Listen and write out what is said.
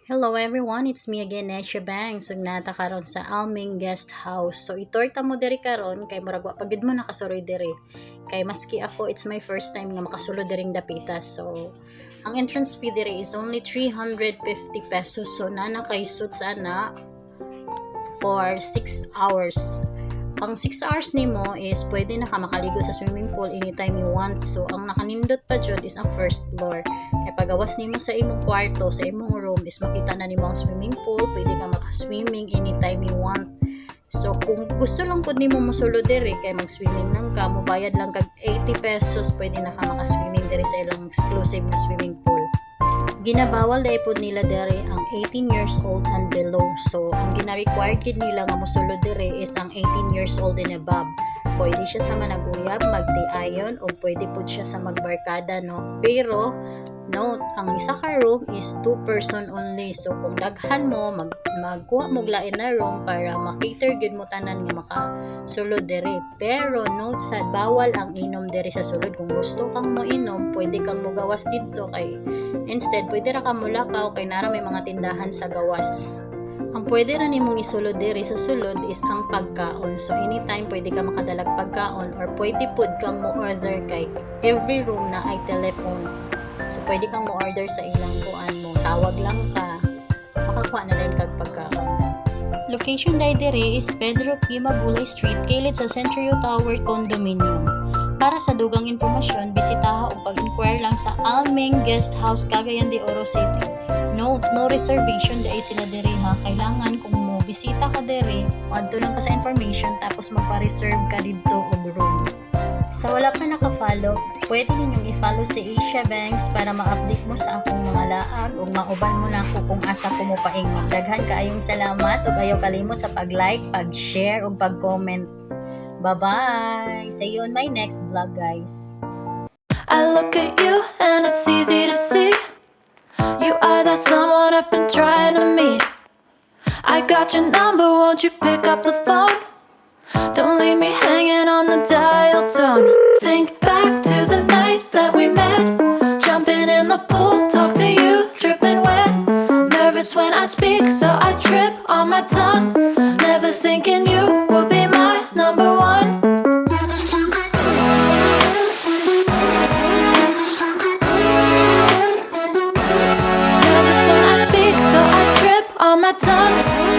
Hello everyone, it's me again, Nesha Bangs. Nata karon sa aming guest house. So itorta mo diri karon kay murag wa pagid mo nakasuroy diri. Kay maski ako, it's my first time nga makasulod diring dapitas. So ang entrance fee diri is only 350 pesos. So nana kay suit sana for 6 hours. Ang 6 hours nimo is pwede na ka makaligo sa swimming pool anytime you want. So ang nakanindot pa jud is ang first floor. Kaya pagawas nimo sa imong kwarto, sa imong room is makita na nimo ang swimming pool, pwede ka maka-swimming anytime you want. So kung gusto lang pud nimo mosulod diri kay mag-swimming nang ka, mobayad lang kag 80 pesos, pwede na ka maka-swimming diri sa ilang exclusive na swimming pool. Ginabawal dahil po nila dere ang 18 years old and below. So, ang gina-required kid nila nga mosulod dere is ang 18 years old and above. Pwede siya sa managuyab, magti-ayon, o pwede po siya sa magbarkada, no? Pero, note, ang isa ka room is 2 person only. So, kung daghan mo, magkuha mo lain na room para makater gid mo tanan nga makasulod dere. Pero, note sa bawal ang inom dere sa sulod. Kung gusto kang mo inom, pwede kang mugawas dito kay instead, pwede ra ka mulakaw kay nara may mga tindahan sa gawas. Ang pwede ra nimong isulod diri sa sulod is ang pagkaon. So anytime pwede ka makadalag pagkaon or pwede pud kang mo order kay every room na ay telephone. So pwede kang mo order sa ilang kuan mo. Tawag lang ka. Makakuha na din kag pagkaon. Location diri is Pedro P. Mabulay Street, kilid sa Centrio Tower Condominium. Para sa dugang impormasyon, bisitaha o pag-inquire lang sa Alming Guest House, Cagayan de Oro City. Note, no reservation dahil sila diri ha. Kailangan kung mo bisita ka diri, adto lang ka sa information tapos magpa-reserve ka dito og room. Sa wala pa naka-follow, pwede ninyong i-follow si Asia Banks para ma-update mo sa akong mga laag o mauban mo na ako kung asa ko mo paingon. Daghan kaayong salamat ug ayaw kalimot sa pag-like, pag-share ug pag-comment. Bye-bye! See you on my next vlog, guys. I look at you and it's easy to see you are that someone I've been trying to meet. I got your number, won't you pick up the phone? Don't leave me hanging on the dial tone. Think back to the night that we met, jumping in the pool, talk to you, dripping wet. Nervous when I speak, so I trip on my tongue. Never thinking you would be my number one. Nervous when I speak, so I trip on my tongue.